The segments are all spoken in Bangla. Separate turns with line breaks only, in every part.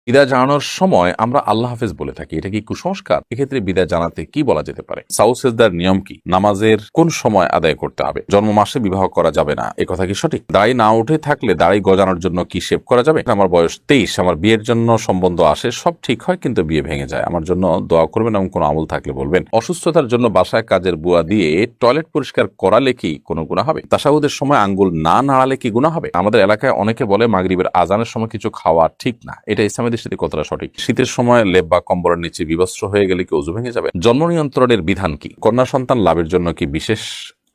বিদায় জানানোর সময় আমরা আল্লাহ হাফেজ বলে থাকি, এটা কি কুসংস্কার? এক্ষেত্রে বিদায় জানাতে কি বলা যেতে পারে? সাউ সেজদার নিয়ম কি? নামাজের কোন সময় আদায় করতে হবে? জন্ম মাসে বিবাহ করা যাবে না, এ কথা কি সঠিক? দাড়ি না উঠে থাকলে দাড়ি গজানোর জন্য কি শেভ করা যাবে? আমার বয়স 23, আমার বিয়ের জন্য সম্বন্ধ আসে, সব ঠিক হয় কিন্তু বিয়ে ভেঙে যায়, আমার জন্য দোয়া করবেন এবং কোনো আমল থাকলে বলবেন। অসুস্থতার জন্য বাসায় কাজের বুয়া দিয়ে টয়লেট পরিষ্কার করালে কি কোনো গুনাহ হবে? তাশাহুদের সময় আঙ্গুল না নাড়ালে কি গুনাহ হবে? আমাদের এলাকায় অনেকে বলে মাগরিবের আজানের সময় কিছু খাওয়া ঠিক না, এটা ইসলামের দৃষ্টিতে কতটা সঠিক? শীতের সময় লেপ বা কম্বলের নিচে বিবস্ত্র হয়ে গেলে কি ওযু ভেঙে যাবে? জন্ম নিয়ন্ত্রণের বিধান কি? কন্যা সন্তান লাভের জন্য কি বিশেষ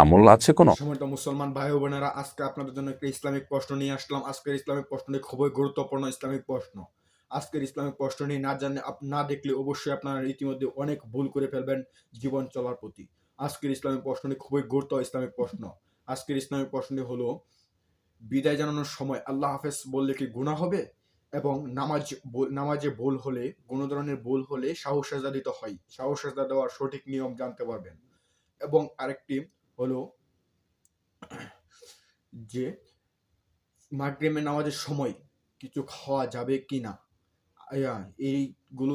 আমল আছে কোনো?
সময়টা মুসলমান ভাই ও বোনেরা, আজকে আপনাদের জন্য একটা ইসলামিক প্রশ্ন নিয়ে আসলাম। আজকের ইসলামিক প্রশ্নটি খুবই গুরুত্বপূর্ণ ইসলামিক প্রশ্ন। আজকের ইসলামিক প্রশ্নটি না জানলে, না দেখলে অবশ্যই আপনারা ইতিমধ্যে অনেক ভুল করে ফেলবেন জীবন চলার প্রতি। আজকের ইসলামিক প্রশ্নটি খুবই গুরুত্ব ইসলামিক প্রশ্ন। আজকের ইসলামিক প্রশ্নটি হলো, বিদায় জানানোর সময় আল্লাহ হাফেজ বললে কি গুনাহ হবে? এবং নামাজে ভুল হলে, কোনো ধরনের ভুল হলে সাহু সাজদা দিতে হয়। সাহু সাজদা দেওয়ার সঠিক নিয়ম জানতে পারবেন। এবং আরেকটি হলো যে মাগরিবের নামাজের সময় কিছু খাওয়া যাবে কিনা, এইগুলো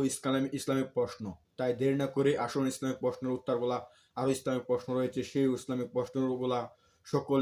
ইসলামিক প্রশ্ন। তাই দেরি না করে আসুন ইসলামিক প্রশ্নের উত্তরগুলা, আরো ইসলামিক প্রশ্ন রয়েছে, সেই ইসলামিক প্রশ্নগুলা সকল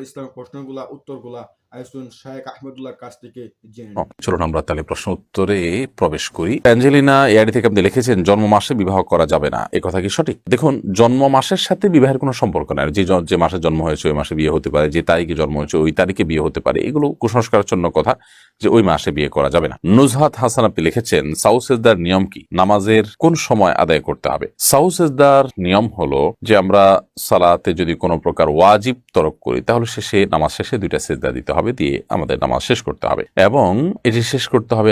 ইসলামিক প্রশ্নগুলা উত্তরগুলা আসুন শায়েখ আহমদুল্লাহর কাছ থেকে জেনে নিন।
চলুন আমরা তাহলে প্রশ্ন উত্তরে প্রবেশ করি। অ্যাঞ্জেলিনা এআইডি থেকে আপনি লিখেছেন, জন্ম মাসে বিবাহ করা যাবে না, এ কথা কি সঠিক? দেখুন, জন্ম মাসের সাথে বিবাহের কোনো সম্পর্ক নাই। যে মাসে জন্ম হয়েছে ওই মাসে বিয়ে হতে পারে, যে তারিখে জন্ম হয়েছে ওই তারিখে বিয়ে হতে পারে, এগুলো কুসংস্কারাচ্ছন্ন কথা যে ওই মাসে বিয়ে করা যাবে না। নুজহাত হাসান আপনি লিখেছেন, সাউ সেজদার নিয়ম কি? নামাজের কোন সময় আদায় করতে হবে? সাউ সেজদার নিয়ম হলো যে আমরা সালাতে যদি কোনো প্রকার ওয়াজিব তরক করি তাহলে নামাজ শেষে 2টা সেজদা দিতে হবে, দিয়ে আমাদের নামাজ শেষ করতে হবে এবং এটি শেষ করতে হবে,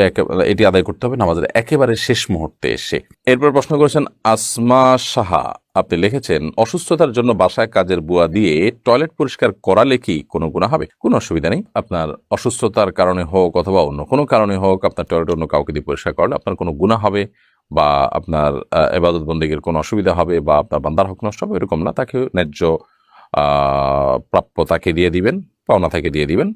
এটি আদায় করতে হবে নামাজের একেবারে শেষ মুহূর্তে এসে। এরপর প্রশ্ন করেছেন আসমা সাহা, আপনি লিখেছেন, অসুস্থতার জন্য বাসায় কাজের বুয়া দিয়ে টয়লেট পরিষ্কার করালে কি কোনো গুনাহ হবে? কোনো অসুবিধা নেই। আপনার অসুস্থতার কারণে হোক অথবা অন্য কোনো কারণে হোক, আপনার টয়লেট অন্য কাউকে দিয়ে পরিষ্কার করলে আপনার কোনো গুনাহ হবে বা আপনার ইবাদত বন্দেগীর কোনো অসুবিধা হবে বা আপনার বান্দার হক নষ্ট হবে, এরকম না। তাকে ন্যায্য প্রাপ্য তাকে দিয়ে দিবেন, পাওনা তাকে দিয়ে দিবেন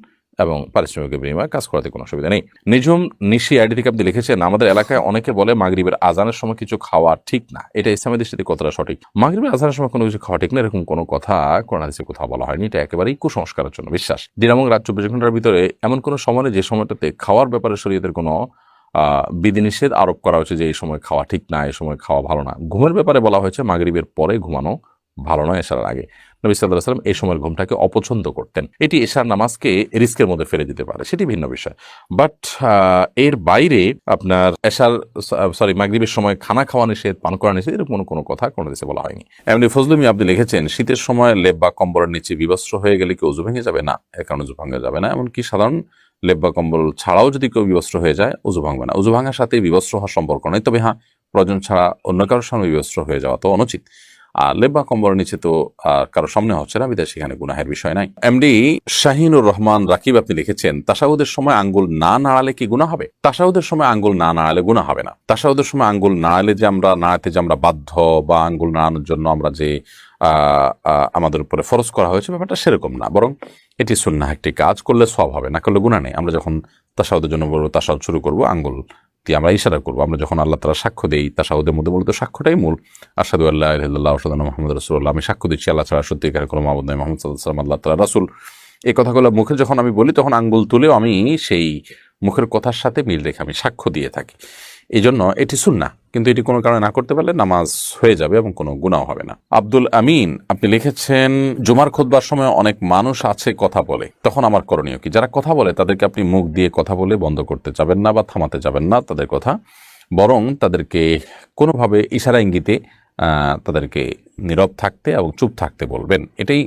এবং পারিশ্রমিকের বিনিময়ে কাজ করাতে কোনো অসুবিধা নেই। নিজুম নিশি আইডি থেকে আপনি লিখেছেন, আমাদের এলাকায় অনেকে বলে মাগরিবের আজানের সময় কিছু খাওয়া ঠিক না, এটা ইসলামের দৃষ্টিতে কতটা সঠিক? মাগরিবের আজানের সময় কোনো কিছু খাওয়া ঠিক না, এরকম কোনো কথা কোরআন হাদিসে কোথাও বলা হয়নি। এটা একেবারেই কুসংস্কারের জন্য বিশ্বাস। দিন এবং রাত 24 ঘন্টার ভিতরে এমন কোনো সময় নেই যে সময়টাতে খাওয়ার ব্যাপারে শরীয়তের কোনো বিধিনিষেধ আরোপ করা হয়েছে যে এই সময় খাওয়া ঠিক না, এই সময় খাওয়া ভালো না। ঘুমের ব্যাপারে বলা হয়েছে মাগরিবের পরে ঘুমানো ভালো নয়, এশার আগে। নবী সাল্লাল্লাহু আলাইহি ওয়াসাল্লাম এই সময়ের ঘুমটাকে অপছন্দ করতেন। এটি এশার নামাজকে রিস্কের মধ্যে ফেলে দিতে পারে, সেটি ভিন্ন বিষয়। বাট এর বাইরে আপনার মাগরিবের সময় খানা খাওয়া নিষেধ, পান করা নিষেধ, এরকম কোনো কথা কোনো দেশে বলা হয়নি। এমনি ফজলুমি আপনি লিখেছেন, শীতের সময় লেপ বা কম্বলের নিচে বিবস্ত্র হয়ে গেলে কি ওযু ভেঙে যাবে? না, এর কারণে ওযু ভাঙা যাবে না। এমনকি সাধারণ লেপ বা কম্বল ছাড়াও যদি কেউ বিবস্ত্র হয়ে যায় ওযু ভাঙবে না। ওযু ভাঙার সাথে বিবস্ত্র হওয়ার সম্পর্ক নেই, তবে হ্যাঁ, প্রয়োজন ছাড়া অন্য কারোর সামনে বিবস্ত্র হয়ে যাওয়া তো অনুচিত। আর লেপ বা কম্বলের নিচে তো কারো সামনে হচ্ছে না, বিধায় সেখানে গুনাহের বিষয় নাই। এমডি শাহিনুর রহমান রাকিব আপনি লিখেছেন, তাশাহুদের সময় আঙ্গুল না নাড়ালে কি গুনাহ হবে? তাশাহুদের সময় আঙ্গুল না নাড়ালে গুনাহ হবে না। তাশাহুদের সময় আঙ্গুল নাড়াতে যে আমরা বাধ্য বা আঙ্গুল নাড়ানোর জন্য আমরা যে আমাদের উপরে ফরজ করা হয়েছে, ব্যাপারটা সেরকম না, বরং এটি সুন্নাহ একটি কাজ, করলে সওয়াব হবে, না করলে গুনাহ নেই। আমরা যখন তাশাহুদের জন্য বলবো, তাশাহুদ শুরু করবো, আঙ্গুল দিয়ে আমরা ইশারা করবো। আমরা যখন আল্লাহ তাআলা সাক্ষ্য দেই, তাশাহুদের মধ্যে মূলত সাক্ষ্যটাই মূল। আশহাদু আল্লা ইলাহা ইল্লাল্লাহ ওয়া আশহাদু আন্না মুহাম্মাদুর রাসূলুল্লাহ, আমি সাক্ষ্য দিচ্ছি আল্লাহ ছাড়া সত্যিকার কোনো মাবুদ নেই, মুহাম্মদ সাল্লাল্লাহু আলাইহি ওয়াসাল্লাম আল্লাহ তাআলার রাসূল। এই কথাগুলো মুখে যখন আমি বলি তখন আঙ্গুল তুলেও আমি সেই মুখের কথার সাথে মিল রেখে আমি সাক্ষ্য দিয়ে থাকি। এই জন্য এটি সুন্নাহ, কিন্তু এটি কোনো কারণে না করতে পারলে নামাজ হয়ে যাবে এবং কোনো গুনাহ হবে না। আব্দুল আমিন আপনি লিখেছেন, জুমার খুতবার সময় অনেক মানুষ আছে কথা বলে, তখন আমার করণীয় কি? যারা কথা বলে তাদেরকে আপনি মুখ দিয়ে কথা বলে বন্ধ করতে যাবেন না বা থামাতে যাবেন না তাদের কথা, বরং তাদেরকে কোনোভাবে ইশারা ইঙ্গিতে তাদেরকে নীরব থাকতে এবং চুপ থাকতে বলবেন, এটাই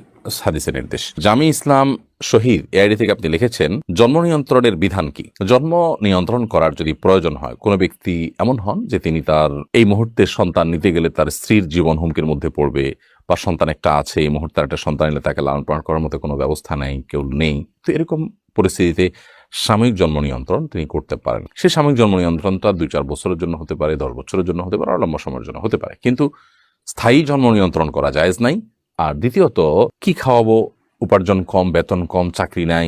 হাদিসের নির্দেশ। জামি ইসলাম শহীদ এআইডি থেকে আপনি লিখেছেন, জন্ম নিয়ন্ত্রণের বিধান কি? জন্ম নিয়ন্ত্রণ করার যদি প্রয়োজন হয়, কোনো ব্যক্তি এমন হন যে তিনি তার এই মুহূর্তে সন্তান নিতে গেলে তার স্ত্রীর জীবন হুমকির মধ্যে পড়বে, বা সন্তান একটা আছে, এই মুহূর্তে একটা সন্তান এলে তাকে লালন পালন করার মতো কোনো ব্যবস্থা নেই, কেউ নেই, তো এরকম পরিস্থিতিতে সাময়িক জন্ম নিয়ন্ত্রণ তিনি করতে পারেন। সেই সাময়িক জন্ম নিয়ন্ত্রণটা 2-4 বছরের জন্য হতে পারে, 10 বছরের জন্য হতে পারে, আর লম্বা সময়ের জন্য হতে পারে, কিন্তু স্থায়ী জন্ম নিয়ন্ত্রণ করা জায়েজ নাই। আর দ্বিতীয়ত, কি খাওয়াবো, উপার্জন কম, বেতন কম, চাকরি নাই,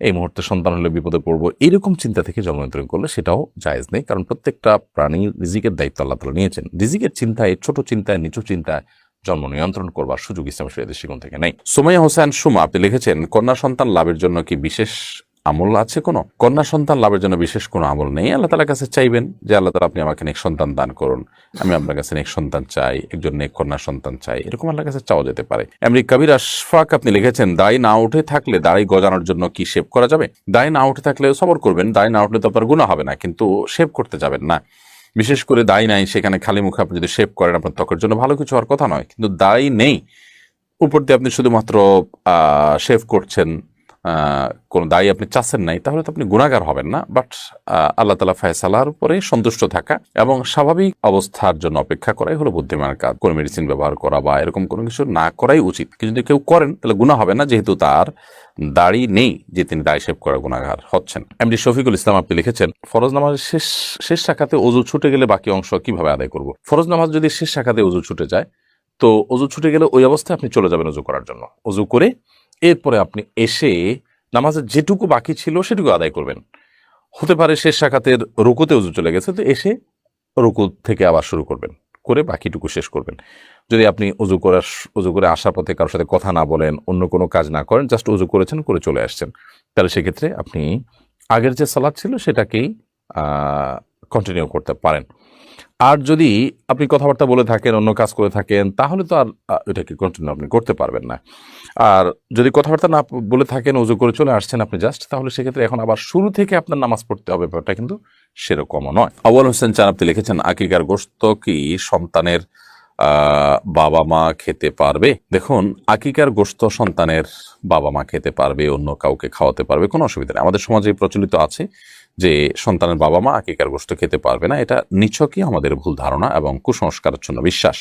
এই মুহূর্তে সন্তান হলে বিপদে পড়বো, এরকম চিন্তা থেকে জন্ম নিয়ন্ত্রণ করলে সেটাও জায়েজ নেই। কারণ প্রত্যেকটা প্রাণীর রিজিকের দায়িত্ব আল্লাহ তাআলা নিয়েছেন। রিজিকের চিন্তায়, ছোট চিন্তায়, নিচু চিন্তায় জন্ম নিয়ন্ত্রণ করবার সুযোগ ইসলাম শরীয়তের দৃষ্টিকোণ থেকে নেই। সুমাইয়া হোসেন সুমা আপনি লিখেছেন, কন্যা সন্তান লাভের জন্য কি বিশেষ আমল আছে কোনো? কন্যা সন্তান লাভের জন্য বিশেষ কোনো আমল নেই। আল্লাহ তাআলার কাছে চাইবেন যে আল্লাহ তাআলা আপনি আমাকে নেক সন্তান দান করুন, আমি আপনার কাছে নেক সন্তান চাই, একজন নেক কন্যা সন্তান চাই, এরকম আল্লাহর কাছে চাওয়া যেতে পারে। এমনি কবির আশফাক আপনি লিখেছেন, দাড়ি না উঠে থাকলে দাড়ি গজানোর জন্য কি শেভ করা যাবে? দাড়ি না উঠে থাকলে সবর করবেন, দাড়ি না উঠলে তো আপনার গুনাহ হবে না, কিন্তু শেভ করতে যাবেন না। বিশেষ করে দাড়ি নাই, সেখানে খালি মুখে আপনি যদি শেভ করেন আপনার ত্বকের জন্য ভালো কিছু হওয়ার কথা নয়। কিন্তু দাড়ি নেই, উপর দিয়ে আপনি শুধুমাত্র শেভ করছেন, কোনো দায়ী আপনি চাচ্ছেন নাই, তাহলে তো আপনি গুনাহগার হবেন না। বাট আল্লাহ তাআলা ফায়সালার উপরে সন্তুষ্ট থাকা এবং স্বাভাবিক অবস্থার জন্য অপেক্ষা করাই হলো বুদ্ধিমানের কাজ। কোনো মেডিসিন ব্যবহার করা বা এরকম কোনো কিছু না করাই উচিত। কিন্তু যদি কেউ করেন তাহলে গুনাহ হবে না, যেহেতু তার দাড়ি নেই যে তিনি দাড়ি শেভ করা গুনাহগার হচ্ছেন। এমডি শফিকুল ইসলাম আপনি লিখেছেন, ফরজ নামাজের শেষ রাকাতে ওযু ছুটে গেলে বাকি অংশ কিভাবে আদায় করব? ফরজ নামাজ যদি শেষ রাকাতে ওযু ছুটে যায়, তো ওযু ছুটে গেলে ওই অবস্থায় আপনি চলে যাবেন ওযু করার জন্য। ওযু করে এরপরে আপনি এসে নামাজের যেটুকু বাকি ছিল সেটুকু আদায় করবেন। হতে পারে শেষ রাকাতের রুকুতে ওযু চলে গেছে, তো এসে রুকু থেকে আবার শুরু করবেন, করে বাকিটুকু শেষ করবেন। যদি আপনি ওযু করে আসার পথে কারোর সাথে কথা না বলেন, অন্য কোনো কাজ না করেন, জাস্ট ওযু করেছেন, করে চলে আসছেন, তাহলে সেক্ষেত্রে আপনি আগের যে সালাত ছিল সেটাকেই কন্টিনিউ করতে পারেন। আর যদি আপনি কথাবার্তা বলে থাকেন, অন্য কাজ করে থাকেন, তাহলে তো আর এটাকে কন্টিনিউ আপনি করতে পারবেন না। আর যদি কথাবার্তা না বলে থাকেন, ওযু করে চলে আসছেন আপনি জাস্ট, তাহলে সেক্ষেত্রে এখন আবার শুরু থেকে আপনার নামাজ পড়তে হবে, ব্যাপারটা কিন্তু সেরকমও নয়। আউয়াল হোসেন চান আপনি লিখেছেন, আকিকার গোশত কি সন্তানের বাবা মা খেতে পারবে? দেখুন, আকিকার গোশত সন্তানের বাবা মা খেতে পারবে, অন্য কাউকে খাওয়াতে পারবে, কোনো অসুবিধা নেই। আমাদের সমাজে প্রচলিত আছে যে সন্তানের বাবা মা আকিকার গোশত খেতে পারবে না। এটা নিছকই আমাদের ভুল ধারণা এবং কুসংস্কারাচ্ছন্ন বিশ্বাস।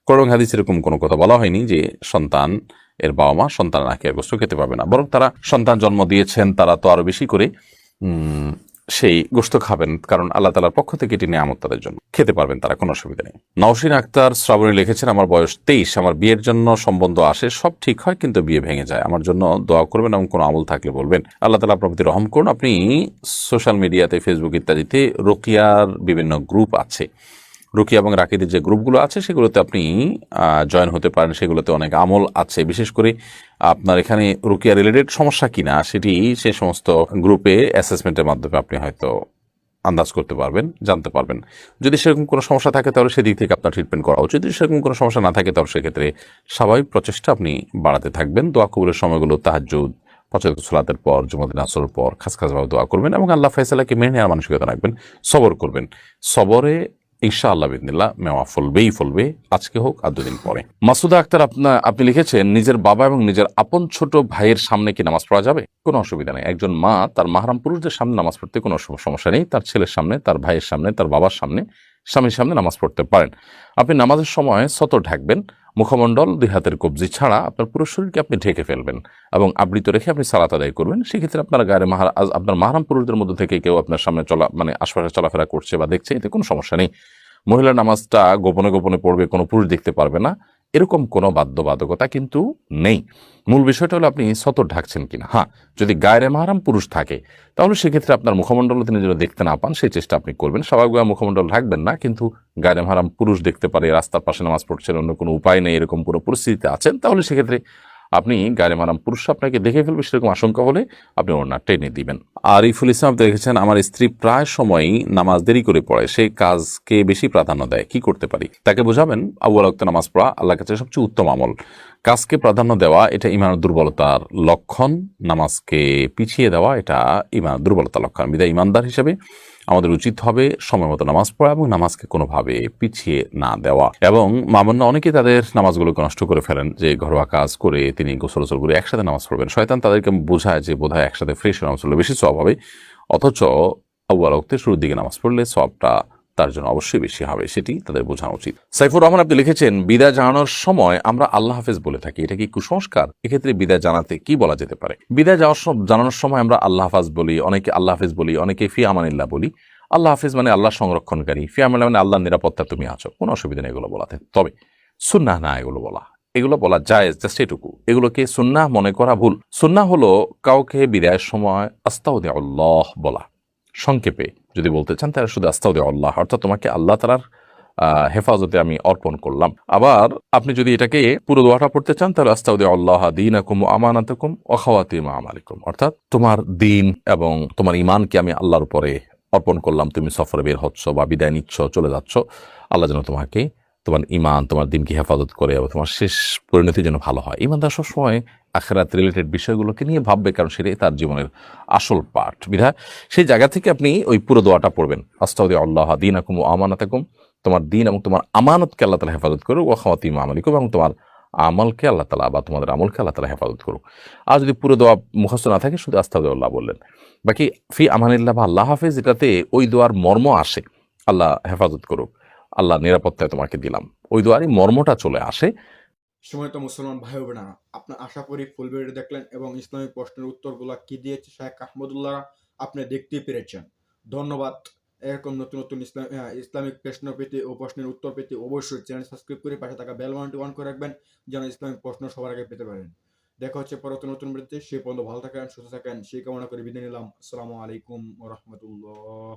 কোরআন হাদিস এরকম কোনো কথা বলা হয়নি যে সন্তান এর বাবা মা সন্তানের আকিকার গোশত খেতে পারবে না, বরং তারা সন্তান জন্ম দিয়েছেন, তারা তো আরো বেশি করে সেই গোশত খাবেন, কারণ আল্লাহ তাআলার পক্ষ থেকে এটি নিয়ামত, তাদের জন্য খেতে পারবেন তারা, কোনো অসুবিধা নেই। নওশিন আক্তার শ্রাবণী লিখেছেন, আমার বয়স 23, আমার বিয়ের জন্য সম্বন্ধ আসে, সব ঠিক হয় কিন্তু বিয়ে ভেঙে যায়, আমার জন্য দোয়া করবেন এবং কোনো আমল থাকলে বলবেন। আল্লাহ তাআলা আপনার প্রতি রহম করুন। আপনি সোশ্যাল মিডিয়াতে, ফেসবুক ইত্যাদিতে রুকিয়ার বিভিন্ন গ্রুপ আছে, রুকিয়া এবং রাকিদের যে গ্রুপগুলো আছে সেগুলোতে আপনি জয়েন হতে পারেন। সেগুলোতে অনেক আমল আছে, বিশেষ করে আপনার এখানে রুকিয়া রিলেটেড সমস্যা কিনা সেটি সে সমস্ত গ্রুপে অ্যাসেসমেন্টের মাধ্যমে আপনি হয়তো আন্দাজ করতে পারবেন, জানতে পারবেন। যদি সেরকম কোনো সমস্যা থাকে তাহলে সেদিক থেকে আপনার ট্রিটমেন্ট করা উচিত। যদি সেরকম কোনো সমস্যা না থাকে তাহলে সেক্ষেত্রে স্বাভাবিক প্রচেষ্টা আপনি বাড়াতে থাকবেন। দোয়া কবুলের সময়গুলো তাহাজ্জুদ, 5 ওয়াক্ত সালাতের পর, জুমাতুল আসরের পর খাসভাবে দোয়া করবেন এবং আল্লাহ ফয়সালাকে মেনে নেওয়ার মানসিকতা রাখবেন, সবর করবেন। সবরে ইনশাআল্লাহ বিদিনিল্লাহ মেওয়া ফলবে, আজকে হোক আর 2 দিন পরে। মাসুদা আক্তার আপনি লিখেছেন, নিজের বাবা এবং নিজের আপন ছোট ভাইয়ের সামনে কি নামাজ পড়া যাবে? কোনো অসুবিধা নেই। একজন মা তার মাহরাম পুরুষদের সামনে নামাজ পড়তে কোনো সমস্যা নেই। তার ছেলের সামনে, তার ভাইয়ের সামনে, তার বাবার সামনে, স্বামীর সামনে নামাজ পড়তে পারেন। আপনি নামাজের সময় সতর ঢাকবেন, মুখমণ্ডল, 2 হাতের কবজি ছাড়া আপনার পুরো শরীরকে আপনি ঢেকে ফেলবেন এবং আবৃত রেখে আপনি সালাত আদায় করবেন। সেক্ষেত্রে আপনার গায়ে আপনার মাহরাম পুরুষদের মধ্যে থেকে কেউ আপনার সামনে আশপাশে চলাফেরা করছে বা দেখছে, এতে কোনো সমস্যা নেই। মহিলার নামাজটা গোপনে গোপনে পড়বে, কোনো পুরুষ দেখতে পারবে না, এরকম কোনো বাধ্যবাধকতা কিন্তু নেই। মূল বিষয়টা হলো আপনি সতর ঢাকছেন কিনা। হ্যাঁ, যদি গায়রে মাহরাম পুরুষ থাকে তাহলে সেক্ষেত্রে আপনার মুখমণ্ডল তিনি যেন দেখতে না পান সেই চেষ্টা আপনি করবেন। স্বাভাবিকভাবে মুখমণ্ডল ঢাকবেন না, কিন্তু গায়রে মাহরাম পুরুষ দেখতে পারে, রাস্তার পাশে নামাজ পড়ছেন, অন্য কোনো উপায় নেই, এরকম পুরো পরিস্থিতিতে আছেন, তাহলে সেক্ষেত্রে আপনি গায়রে মাহরাম পুরুষ আপনাকে দেখে ফেলবে, সেরকম আশঙ্কা হলে আপনি ওড়না টেনে দিবেন। আরিফুল ইসলাম আপনি দেখেছেন, আমার স্ত্রী প্রায় সময়ই নামাজ দেরি করে পড়ে, সেই কাজকে বেশি প্রাধান্য দেয়, কি করতে পারি? তাকে বোঝাবেন আউয়াল ওয়াক্তে নামাজ পড়া আল্লাহর কাছে সবচেয়ে উত্তম আমল। কাজকে প্রাধান্য দেওয়া এটা ঈমানের দুর্বলতার লক্ষণ, নামাজকে পিছিয়ে দেওয়া এটা ঈমানের দুর্বলতার লক্ষণ। বিধায় ঈমানদার হিসেবে আমাদের উচিত হবে সময় মতো নামাজ পড়া এবং নামাজকে কোনোভাবে পিছিয়ে না দেওয়া। এবং মামুন্না অনেকে তাদের নামাজগুলোকে নষ্ট করে ফেলেন, যে ঘরোয়া কাজ করে তিনি গোসল করে একসাথে নামাজ পড়বেন। শয়তান তাদেরকে বোঝায় যে বোধহয় একসাথে ফ্রেশ নামাজ পড়লে বেশি সওয়াব হবে, অথচ আউয়াল ওয়াক্তে শুরুর দিকে নামাজ পড়লে সওয়াবটা তার জন্য অবশ্যই বেশি হবে, সেটি তাদের বোঝানো উচিত। সাইফুর রহমান আপনি লিখেছেন, বিদায় জানানোর সময় আমরা আল্লাহ হাফেজ বলে থাকি, এটা কি কুসংস্কার? এক্ষেত্রে বিদায় জানাতে কি বলা যেতে পারে? বিদায় জানানোর সময় আমরা আল্লাহ হাফেজ বলি, অনেকে আল্লাহ হাফেজ বলি, অনেকে ফি আমানিল্লাহ বলি। আল্লাহ হাফেজ মানে আল্লাহ সংরক্ষণকারী, ফি আমানিল্লাহ মানে আল্লাহর নিরাপত্তা তুমি আছো, কোনো অসুবিধা নেই এগুলো বলাতে। তবে সুন্নাহ না এগুলো বলা, এগুলো বলা যায়, জাস্ট এটুকু। এগুলোকে সুন্নাহ মনে করা ভুল। সুন্নাহ হলো কাউকে বিদায়ের সময় আস্তাউদিআল্লাহ বলা। সংক্ষেপে যদি বলতে চান তাহলে শুধু আস্তাউদিআল্লাহ, অর্থাৎ তোমাকে আল্লাহ তাআলার হেফাজতে আমি অর্পণ করলাম। আবার আপনি যদি এটাকে পুরো দোয়াটা পড়তে চান তাহলে আস্তাউদিআল্লাহ দীনাকুম ওয়া আমানাতাকুম ওয়া খাওয়াতিম আমালিকুম, অর্থাৎ তোমার দিন এবং তোমার ঈমানকে আমি আল্লাহর উপরে অর্পণ করলাম। তুমি সফরে বের হচ্ছ বা বিদায় নিচ্ছ, চলে যাচ্ছ, আল্লাহ যেন তোমাকে তোমার ঈমান, তোমার দিনকে হেফাজত করে এবং তোমার শেষ পরিণতি যেন ভালো হয়। ঈমানদার সবসময় আখিরাত রিলেটেড বিষয়গুলোকে নিয়ে ভাববে, কারণ সেটাই তার জীবনের আসল পাঠ। বিধায় সেই জায়গা থেকে আপনি ওই পুরো দোয়াটা পড়বেন, আস্তাউদিআল্লাহ দীনাকুম ওয়া আমানাতাকুম, তোমার দিন এবং তোমার আমানতকে আল্লাহ তাআলা হেফাজত করুক, ওয়া খাওয়াতিম আমালিকুম, এবং তোমার আমলকে আল্লাহ তাআলা বা তোমাদের আমলকে আল্লাহ তাআলা হেফাজত করুক। আর যদি পুরো দোয়া মুখস্থ না থাকে শুধু আস্তাউদিআল্লাহ বললেন। বাকি ফি আমানিল্লাহ বা আল্লাহ হাফেজ, এটাতে ওই দোয়ার মর্ম আসে, আল্লাহ হেফাজত করুক, আল্লাহ নিরাপত্তায় তোমাকে দিলাম, ওই দোয়ারই মর্মটা চলে আসে।
সময়ত মুসলমান ভাই ও বোনেরা, আপনার আশা করি ফুল ভিডিও দেখলেন এবং ইসলামিক প্রশ্নের উত্তরগুলো কি দিয়েছে শেখ আহমদুল্লাহ আপনি দেখতেই পেরেছেন। ধন্যবাদ। এরকম নতুন নতুন ইসলামিক প্রশ্ন পেতে ও প্রশ্নের উত্তর পেতে অবশ্যই চ্যানেল সাবস্ক্রাইব করে পাশে থাকা বেল বাটনটি অন করে রাখবেন, যেন ইসলামিক প্রশ্ন সবার আগে পেতে পারেন। দেখা হচ্ছে পরবর্তী নতুন ভিডিওতে। সে পর্যন্ত ভালো থাকেন, সুস্থ থাকেন, সেই কামনা করে বিদায় নিলাম। আসসালামু আলাইকুম ওয়া রাহমাতুল্লাহ।